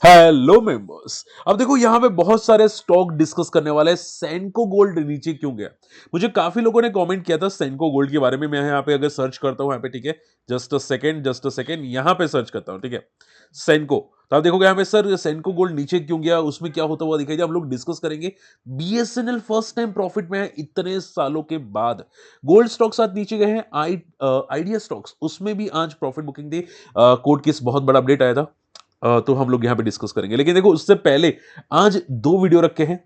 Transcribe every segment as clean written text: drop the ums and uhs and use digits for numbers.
Hello members. अब देखो यहां पे बहुत सारे स्टॉक डिस्कस करने वाले हैं। सेंको गोल्ड नीचे क्यों गया? मुझे काफी लोगों ने कमेंट किया था सेंको गोल्ड के बारे में। मैं यहां पे अगर सर्च करता हूं, यहां पे ठीक है, जस्ट अ सेकेंड यहां पे सर्च करता हूं, ठीक है, सेंको। तो आप देखोगे यहां पे सर सेंको गोल्ड नीचे क्यों गया, उसमें क्या होता हुआ दिखाई दिया, हम लोग डिस्कस करेंगे। बीएसएनएल फर्स्ट टाइम प्रॉफिट में है इतने सालों के बाद। गोल्ड स्टॉक साथ नीचे गए हैं। आइडिया स्टॉक्स उसमें भी आज प्रॉफिट बुकिंग थी। कोर्ट केस बहुत बड़ा अपडेट आया था। तो हम लोग यहां पे डिस्कस करेंगे, लेकिन देखो उससे पहले आज दो वीडियो रखे हैं।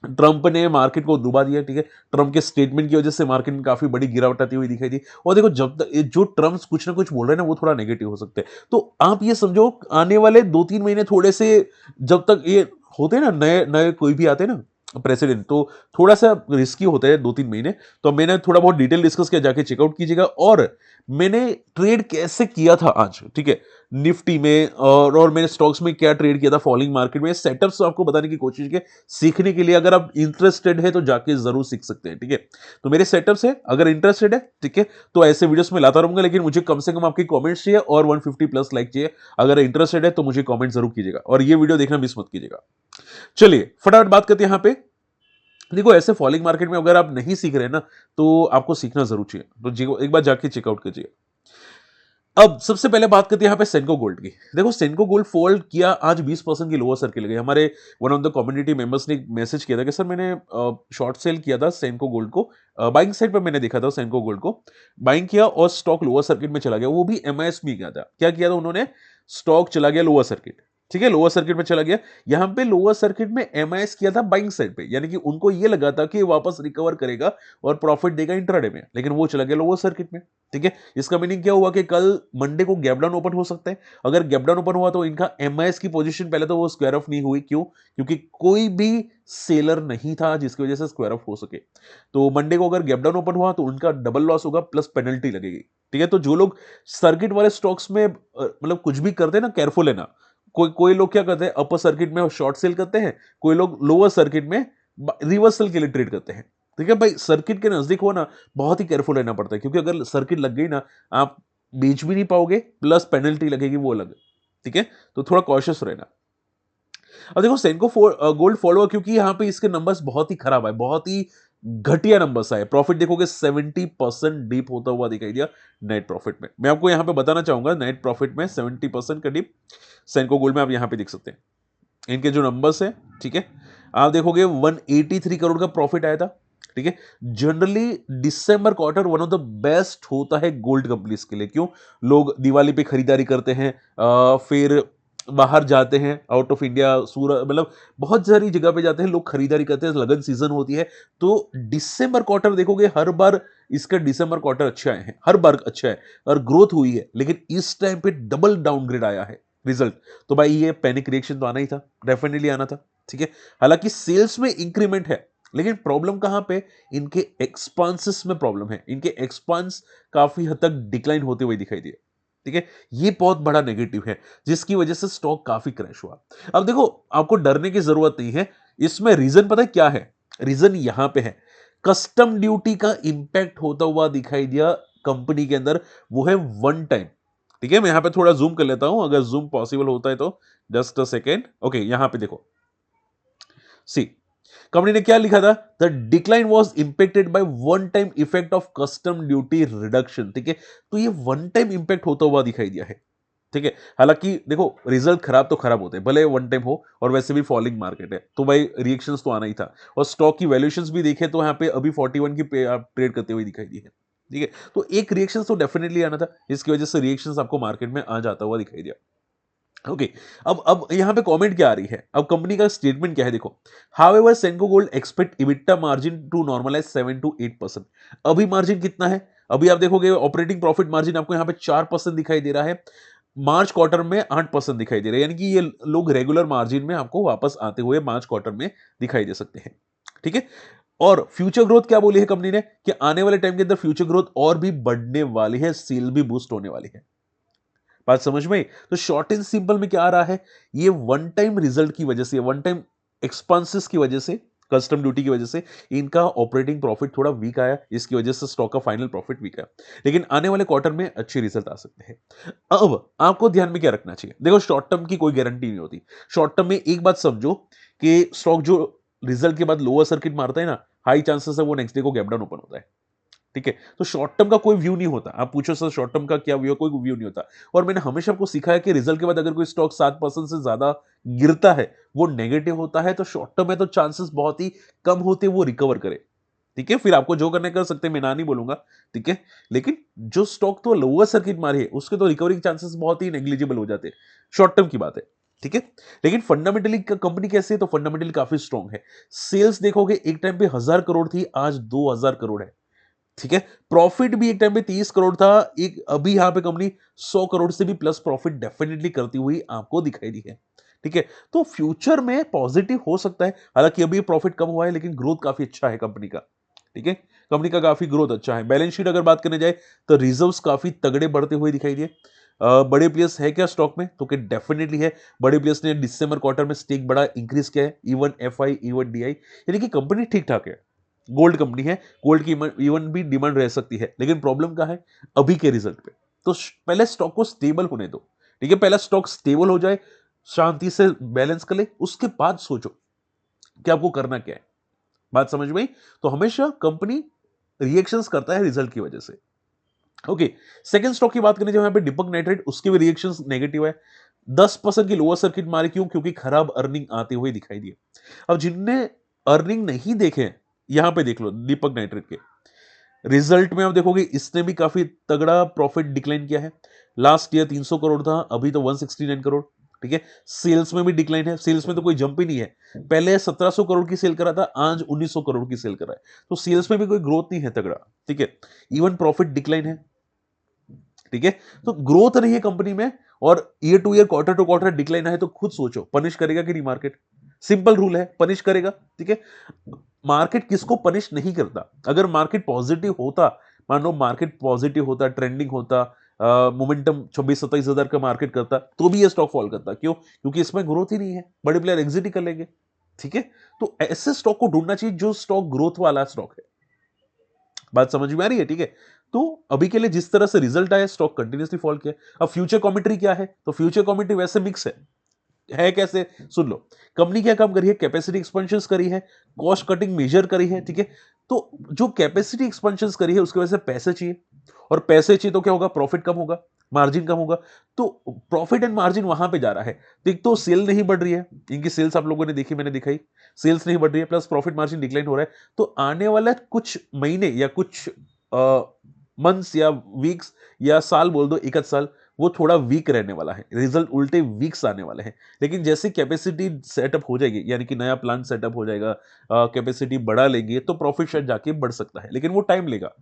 ट्रंप ने मार्केट को डुबा दिया, ठीक है। ट्रंप के स्टेटमेंट की वजह से मार्केट में काफी बड़ी गिरावट आती हुई दिखाई दी। और देखो जब तक जो ट्रंप कुछ ना कुछ बोल रहे हैं ना, वो थोड़ा नेगेटिव हो सकते हैं। तो आप ये समझो आने वाले 2-3 महीने थोड़े से, जब तक ये होते हैं ना, नए नए कोई भी आते हैं ना प्रेसिडेंट, तो थोड़ा सा रिस्की होता है 2-3 महीने। तो मैंने थोड़ा बहुत डिटेल डिस्कस किया, जाके चेकआउट कीजिएगा। और मैंने ट्रेड कैसे किया था आज, ठीक है, निफ्टी में और मैंने स्टॉक्स में क्या ट्रेड किया था फॉलिंग मार्केट में, सेटअप्स आपको बताने की कोशिश की सीखने के लिए। अगर आप इंटरेस्टेड है तो जाके जरूर सीख सकते हैं, ठीक है। तो मेरे सेटअप्स है, अगर इंटरेस्टेड है, ठीक है, तो ऐसे वीडियोस में लाता रहूंगा। लेकिन मुझे कम से कम आपके कमेंट्स चाहिए और 150 प्लस लाइक चाहिए। अगर इंटरेस्टेड है तो मुझे कमेंट जरूर कीजिएगा और ये वीडियो देखना मिस मत कीजिएगा। चलिए फटाफट बात करते हैं यहाँ पे। देखो ऐसे फॉलिंग मार्केट में अगर आप नहीं सीख रहे हैं ना, तो आपको सीखना जरूर चाहिए। तो एक बार जाके चेकआउट कीजिए। अब सबसे पहले बात करते हैं यहाँ पे सेंको गोल्ड की। देखो सेंको गोल्ड फोल्ड किया आज 20% की लोअर सर्किल गई। हमारे one of the community members ने एक मैसेज किया था कि सर मैंने शॉर्ट सेल किया था सेंको गोल्ड को, बाइंग साइड पर मैंने देखा था सेंको गोल्ड को, बाइंग किया और स्टॉक लोअर सर्किट में चला गया। वो भी एमआईएस में किया था। क्या किया था उन्होंने? स्टॉक चला गया लोअर सर्किट, ठीक है, लोअर सर्किट में चला गया। यहां पे लोअर सर्किट में एमआईएस किया था बाइंग साइड पे, यानी कि उनको ये लगा था कि वापस रिकवर करेगा और प्रॉफिट देगा इंट्राडे में, लेकिन वो चला गया लोअर सर्किट में, ठीक है। इसका मीनिंग क्या हुआ कि कल मंडे को गैप डाउन ओपन हो सकता है। अगर गैप डाउन ओपन हुआ तो इनका एमआईएस की पोजीशन पहले तो वो स्क्वायर ऑफ नहीं हुई। क्यों? क्योंकि कोई भी सेलर नहीं था जिसकी वजह से स्क्वायर ऑफ हो सके। तो मंडे को अगर गैप डाउन ओपन हुआ तो उनका डबल लॉस होगा प्लस पेनल्टी लगेगी, ठीक है। तो जो लोग सर्किट वाले स्टॉक्स में मतलब कुछ भी करते हैं ना, केयरफुल है ना। कोई कोई लोग क्या करते हैं, अपर सर्किट में शॉर्ट सेल करते हैं, कोई लोग लोअर सर्किट में रिवर्सल के लिए ट्रेड करते हैं। ठीक है भाई, सर्किट के नजदीक हो ना, बहुत ही केयरफुल रहना पड़ता है, क्योंकि अगर सर्किट लग गई ना, आप बेच भी नहीं पाओगे, प्लस पेनल्टी लगेगी, वो अलग, ठीक है। तो थोड़ा कॉशियस रहना। अब देखो सेंको गोल्ड फॉलो, क्योंकि यहां पे इसके नंबर्स बहुत ही खराब आए, बहुत ही घटिया नंबर्स आए। प्रॉफिट देखोगे 70% डीप होता हुआ दिखाई दिया नेट प्रॉफिट में। मैं आपको यहां पे बताना चाहूंगा, नेट प्रॉफिट में 70% का डीप सेंको गोल्ड में आप यहां पे देख सकते हैं। इनके जो नंबर्स है, ठीक है, आप देखोगे 183 करोड़ का प्रॉफिट आया था, ठीक है। Generally December quarter one of the best होता है गोल्ड कंपनीज के लिए। क्यों? लोग दिवाली पे खरीदारी करते हैं, फिर बाहर जाते हैं, आउट ऑफ इंडिया, सूरत, मतलब बहुत सारी जगह पे जाते हैं लोग, खरीदारी करते हैं, लगन सीजन होती है। तो दिसंबर क्वार्टर देखोगे हर बार इसका दिसंबर क्वार्टर अच्छा आए हैं, हर बार अच्छा है और ग्रोथ हुई है। लेकिन इस टाइम पे डबल डाउनग्रेड आया है रिजल्ट। तो भाई ये पैनिक रिएक्शन तो आना ही था, डेफिनेटली आना था, ठीक है। हालांकि सेल्स में इंक्रीमेंट है, लेकिन प्रॉब्लम कहां पे? इनके एक्सपांसेस में प्रॉब्लम है। इनके एक्सपांस काफी हद तक डिक्लाइन होते हुए दिखाई दिए, ठीक है। ये बहुत बड़ा नेगेटिव है, जिसकी वजह से स्टॉक काफी क्रैश हुआ। अब देखो आपको डरने की जरूरत नहीं है, इसमें रीजन पता है क्या है? रीजन यहां पे है, कस्टम ड्यूटी का इंपैक्ट होता हुआ दिखाई दिया कंपनी के अंदर। वो है वन टाइम, ठीक है। मैं यहां पे थोड़ा जूम कर लेता हूं, अगर जूम पॉसिबल होता है तो। जस्ट अ सेकेंड, ओके, यहां पे देखो, सी कंपनी ने क्या लिखा था? The decline was impacted by one time effect of custom duty reduction, ठीक है। तो ये वन टाइम इंपैक्ट होता हुआ दिखाई दिया है, ठीक है। हालांकि देखो रिजल्ट खराब तो खराब होते हैं, भले वन टाइम हो, और वैसे भी फॉलिंग मार्केट है, तो भाई रिएक्शंस तो आना ही था। और स्टॉक की वैल्यूएशंस भी देखे तो यहाँ पे अभी 41 की पे आप ट्रेड करते हुए दिखाई दी है, ठीक है। तो एक रिएक्शन तो डेफिनेटली आना था, इसकी वजह से रिएक्शंस आपको मार्केट में आ जाता हुआ दिखाई दिया। ओके, अब यहां पे कमेंट क्या आ रही है, अब कंपनी का स्टेटमेंट क्या है देखो। However Senco Gold expect EBITDA margin to normalise 7 to 8%। अभी मार्जिन कितना है? अभी आप देखोगे ऑपरेटिंग प्रॉफिट मार्जिन आपको यहां पे 4% दिखाई दे रहा है, मार्च क्वार्टर में 8% दिखाई दे रहा है। यानी कि ये लोग रेगुलर मार्जिन में आपको वापस आते हुए मार्च क्वार्टर में दिखाई दे सकते हैं, ठीक है। और फ्यूचर ग्रोथ क्या बोली है कंपनी ने, कि आने वाले टाइम के अंदर फ्यूचर ग्रोथ और भी बढ़ने वाली है, सेल भी बूस्ट होने वाली है। बात समझ में आई? तो शॉर्ट एंड सिंपल में क्या आ रहा है, ये वन टाइम रिजल्ट की वजह से, वन टाइम एक्सपांसिस की वजह से कस्टम ड्यूटी की वजह से इनका ऑपरेटिंग प्रॉफिट थोड़ा वीक आया, इसकी वजह से स्टॉक का फाइनल प्रॉफिट वीक आया, लेकिन आने वाले क्वार्टर में अच्छे रिजल्ट आ सकते हैं। अब आपको ध्यान में क्या रखना चाहिए, देखो शॉर्ट टर्म की कोई गारंटी नहीं होती। शॉर्ट टर्म में एक बात समझो कि स्टॉक जो रिजल्ट के बाद लोअर सर्किट मारता है ना, हाई चांसेस है वो नेक्स्ट डे को गैप डाउन ओपन होता है। ठीक है, तो शॉर्ट टर्म का कोई व्यू नहीं होता। आप पूछो सर शॉर्ट टर्म का क्या व्यू है, कोई व्यू नहीं होता। और मैंने हमेशा आपको सिखाया कि रिजल्ट के बाद अगर कोई स्टॉक 7% से ज्यादा गिरता है, वो नेगेटिव होता है, तो शॉर्ट टर्म में तो चांसेस बहुत ही कम होते हैं वो रिकवर करे। ठीक है, फिर आपको जो करने कर सकते हैं, मैं ना नहीं बोलूंगा। ठीक है, लेकिन जो स्टॉक तो लोअर सर्किट मारे है उसके तो रिकवरी के चांसेस बहुत ही नेग्लिजिबल हो जाते हैं, शॉर्ट टर्म की बात है। ठीक है, लेकिन फंडामेंटली कंपनी कैसी है, तो फंडामेंटली काफी स्ट्रांग है। सेल्स देखोगे एक टाइम पे 1000 करोड़ थी, आज 2000 करोड़ है। ठीक है, प्रॉफिट भी एक टाइम पे 30 करोड़ था, एक अभी यहां पे कंपनी 100 करोड़ से भी प्लस प्रॉफिट डेफिनेटली करती हुई आपको दिखाई दी है। ठीक है, तो फ्यूचर में पॉजिटिव हो सकता है, हालांकि अभी प्रॉफिट कम हुआ है लेकिन ग्रोथ काफी अच्छा है कंपनी का। ठीक है, कंपनी का काफी ग्रोथ अच्छा है। बैलेंस शीट अगर बात करने जाए तो रिजर्व्स काफी तगड़े बढ़ते हुए दिखाई दिए। बड़े प्लेयर्स है क्या स्टॉक में, तो क्या डेफिनेटली है। बड़े प्लेयर्स ने दिसंबर क्वार्टर में स्टेक बड़ा इंक्रीज किया है, इवन एफआई इवन डीआई, यानी कि कंपनी ठीक ठाक है। गोल्ड कंपनी है, गोल्ड की इवन भी डिमांड रह सकती है, लेकिन प्रॉब्लम क्या है अभी के रिजल्ट पे। तो पहले स्टॉक को स्टेबल होने दो। ठीक है, पहला स्टॉक स्टेबल हो जाए, शांति से बैलेंस कर ले, उसके बाद सोचो कि आपको करना क्या है। बात समझ में आई? तो हमेशा कंपनी रिएक्शंस करता है रिजल्ट की वजह से। ओके, सेकंड स्टॉक की बात करें जो यहाँ पे दीपक नाइट्रेट, उसके भी रिएक्शंस नेगेटिव है। 10% की लोअर सर्किट मारी, क्यों? क्योंकि खराब अर्निंग आते हुए दिखाई दिए। अब जिनने अर्निंग नहीं देखे, यहां पे देख लो दीपक नाइट्रेट के रिजल्ट में आप देखोगे इसने भी काफी तगड़ा प्रॉफिट डिक्लाइन किया है। लास्ट ईयर 300 करोड़ था, अभी तो 169 करोड़। ठीक है, सेल्स में भी डिक्लाइन है, सेल्स में तो कोई जंप ही नहीं है। पहले 1700 करोड़ की सेल करा था, आज 1900 करोड़ की सेल करा है, तो सेल्स में भी कोई ग्रोथ नहीं है तगड़ा। ठीक है, इवन प्रॉफिट डिक्लाइन है। ठीक है, तो ग्रोथ नहीं है कंपनी में, और year to year quarter to quarter decline है, तो खुद सोचो पनिश करेगा कि नहीं मार्केट? सिंपल रूल है, पनिश करेगा। ठीक है, मार्केट किसको पनिश नहीं करता। अगर मार्केट पॉजिटिव होता, मान लो मार्केट पॉजिटिव होता, ट्रेंडिंग होता, मोमेंटम 26-27 हजार का मार्केट करता, तो भी ये स्टॉक फॉल करता। क्यों? क्योंकि इसमें ग्रोथ ही नहीं है, बड़े प्लेयर एग्जिट ही कर लेंगे। ठीक है, तो ऐसे स्टॉक को ढूंढना चाहिए जो स्टॉक ग्रोथ वाला स्टॉक है। बात समझ में आ रही है? ठीक है, तो अभी के लिए जिस तरह से रिजल्ट आया, स्टॉक कंटिन्यूसली फॉल किया। अब फ्यूचर कॉमेंट्री क्या है, तो फ्यूचर कॉमेंट्री वैसे मिक्स है कैसे? सुन लो, कंपनी क्या काम करी है, कैपेसिटी एक्सपेंशन करी है, कॉस्ट कटिंग मेजर करी है। ठीक है, तो जो कैपेसिटी एक्सपेंशन करी है उसकी वजह से पैसे चाहिए, और पैसे चाहिए तो क्या होगा, प्रॉफिट कम होगा, मार्जिन कम होगा। तो प्रॉफिट एंड मार्जिन वहां पे जा रहा है। तो एक तो सेल नहीं बढ़ रही है, इनकी सेल्स आप लोगों ने देखी, मैंने दिखाई, सेल्स नहीं बढ़ रही है, प्लस प्रॉफिट मार्जिन डिक्लाइन हो रहा है। तो आने वाला कुछ महीने या कुछ मंथ्स या वीक्स या साल बोल दो, एक आध साल, वो थोड़ा वीक रहने वाला है, रिजल्ट उल्टे वीक्स आने वाले हैं। लेकिन जैसे कैपेसिटी सेटअप हो जाएगी, यानी कि नया प्लांट सेटअप हो जाएगा, कैपेसिटी बढ़ा लेंगे, तो प्रॉफिट शायद जाके बढ़ सकता है, लेकिन वो टाइम लेगा।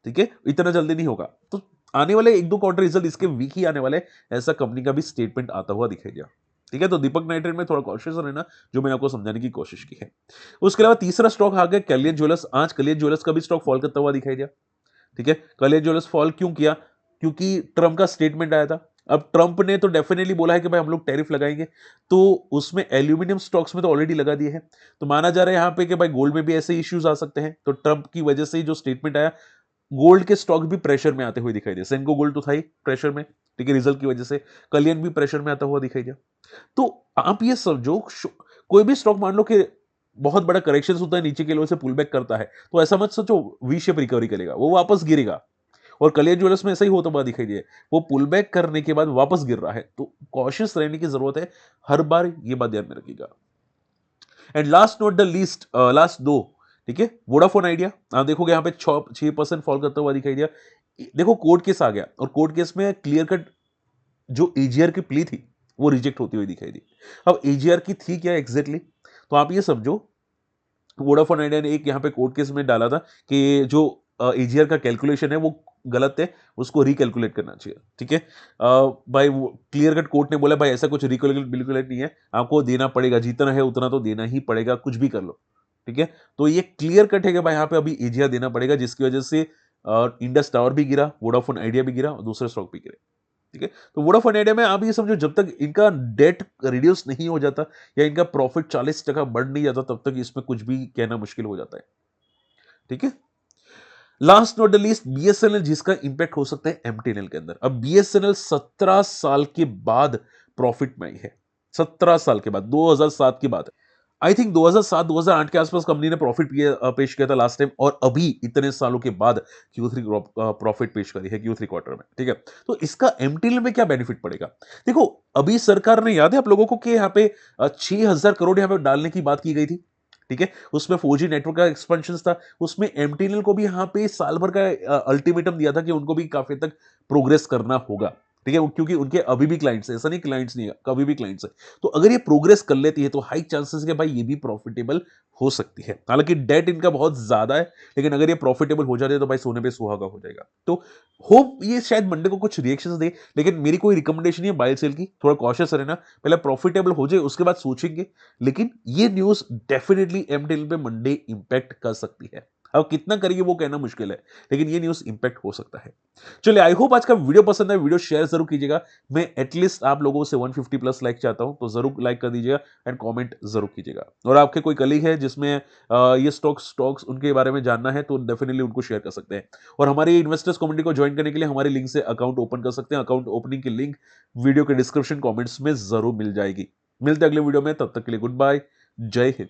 ठीक है, इतना जल्दी नहीं होगा। तो आने वाले एक दो क्वार्टर रिजल्ट इसके वीक ही आने वाले, ऐसा कंपनी का भी स्टेटमेंट आता हुआ दिखाई दिया। ठीक है, तो दीपक नाइट्रेट में थोड़ा कॉशियस रहना, जो मैंने आपको समझाने की कोशिश की है। उसके अलावा तीसरा स्टॉक आ गया कलियन ज्वेलर्स। आज कलियन ज्वेलर्स का भी स्टॉक फॉल करता हुआ दिखाई दिया। ठीक है, कलियन ज्वेलर्स फॉल क्यों किया? क्योंकि ट्रम्प का स्टेटमेंट आया था। अब ट्रम्प ने तो डेफिनेटली बोला है कि भाई हम लोग टैरिफ लगाएंगे, तो उसमें एल्यूमिनियम स्टॉक्स में तो ऑलरेडी लगा दिए हैं। तो माना जा रहा है यहाँ पे कि भाई गोल्ड में भी ऐसे इश्यूज आ सकते हैं, तो ट्रम्प की वजह से जो स्टेटमेंट आया, गोल्ड के स्टॉक भी प्रेशर में आते हुए दिखाई दिए। सेंको गोल्ड तो था ही प्रेशर में, ठीक है, रिजल्ट की वजह से। कलियन भी प्रेशर में आता हुआ दिखाई दिया। तो आप ये समझो, कोई भी स्टॉक मान लो कि बहुत बड़ा करेक्शन होता है, नीचे के लेवल से पुल बैक करता है, तो ऐसा मत सोचो वी शेप रिकवरी करेगा, वो वापस गिरेगा। और कलियन ज्वेलर्स में ऐसा ही होता हुआ दिखाई दिया, वो पुल बैक करने के बाद वापस गिर रहा है, तो कॉशियस रहने की जरूरत है, हर बार ये बात ध्यान में रखिएगा। And last not the least, last दो, ठीक है, वोडाफोन आइडिया। आप देखोगे यहाँ पे 6% फॉल करता हुआ दिखाई दिया। देखो कोर्ट केस आ गया, और कोर्ट केस में क्लियर कट जो एजीआर की प्ली थी वो रिजेक्ट होती हुई दिखाई दी। अब एजीआर की थी क्या एग्जैक्टली तो आप ये समझो, वोडाफोन आइडिया ने एक यहाँ पे कोर्ट केस में डाला था कि जो एजीआर का कैलकुलेशन है वो गलत है, उसको रिकैलकुलेट करना चाहिए। ठीक है, भाई क्लियर कट कोर्ट ने बोला भाई ऐसा कुछ रिकैलकुलेट बिल्कुल नहीं है, आपको देना पड़ेगा, जितना है उतना तो देना ही पड़ेगा, कुछ भी कर लो। ठीक है, तो ये क्लियर कट है कि भाई यहाँ पे अभी एजीआर देना पड़ेगा, जिसकी वजह से इंडस टावर भी गिरा, वोडाफोन आइडिया भी गिरा, और दूसरे स्टॉक भी गिरे। ठीक है। तो वोडाफोन आइडिया में आप ये समझो जब तक इनका डेट रिड्यूस नहीं हो जाता या इनका प्रॉफिट 40% बढ़ नहीं जाता तब तक इसमें कुछ भी कहना मुश्किल हो जाता है। ठीक है। Last not the least BSNL, जिसका इंपैक्ट हो सकता है एमटीएनएल के अंदर। अब बीएसएनएल 17 साल के बाद प्रॉफिट में आई है। 17 साल के बाद, 2007 की बात है। आई थिंक 2007-2008 के आसपास कंपनी ने प्रॉफिट पेश किया था लास्ट टाइम, और अभी इतने सालों के बाद Q3 प्रॉफिट पेश करी है Q3 क्वार्टर में। ठीक है। तो इसका एमटीएल में क्या बेनिफिट पड़ेगा? देखो, अभी सरकार ने, याद है आप लोगों को कि यहाँ पे 6,000 करोड़ यहाँ पे डालने की बात की गई थी। ठीक है। उसमें 4G नेटवर्क का एक्सपेंशन था। उसमें एमटीएनएल को भी यहाँ पे साल भर का अल्टीमेटम दिया था कि उनको भी काफी तक प्रोग्रेस करना होगा। ठीक है। क्योंकि उनके अभी भी क्लाइंट्स है, ऐसा नहीं क्लाइंट्स नहीं है, कभी भी क्लाइंट्स है। तो अगर ये प्रोग्रेस कर लेती है तो हाई चांसेस है कि भाई ये भी प्रॉफिटेबल हो सकती है। हालांकि डेट इनका बहुत ज्यादा है, लेकिन अगर ये प्रॉफिटेबल हो जाते हैं तो भाई सोने पे सुहागा हो जाएगा। तो होप ये शायद मंडे को कुछ रिएक्शंस दे, लेकिन मेरी कोई रिकमेंडेशन नहीं है बाय सेल की। थोड़ा कॉशियस रहना, पहले प्रॉफिटेबल हो जाए उसके बाद सोचेंगे। लेकिन ये न्यूज डेफिनेटली एमटीएल पे मंडे इंपैक्ट कर सकती है। अब कितना करेगी वो कहना मुश्किल है, लेकिन ये न्यूज इंपैक्ट हो सकता है। चलिए, आई होप आज का वीडियो पसंद है। वीडियो शेयर जरूर कीजिएगा। मैं एटलीस्ट आप लोगों से 150 प्लस लाइक चाहता हूं, तो जरूर लाइक कर दीजिएगा एंड कमेंट जरूर कीजिएगा। और आपके कोई कलीग है जिसमें ये स्टॉक्स उनके बारे में जानना है तो डेफिनेटली उनको शेयर कर सकते हैं। और हमारी इन्वेस्टर्स कम्युनिटी को ज्वाइन करने के लिए हमारे लिंक से अकाउंट ओपन कर सकते हैं। अकाउंट ओपनिंग की लिंक वीडियो के डिस्क्रिप्शन कमेंट्स में जरूर मिल जाएगी। मिलते हैं अगले वीडियो में, तब तक के लिए गुड बाय, जय हिंद।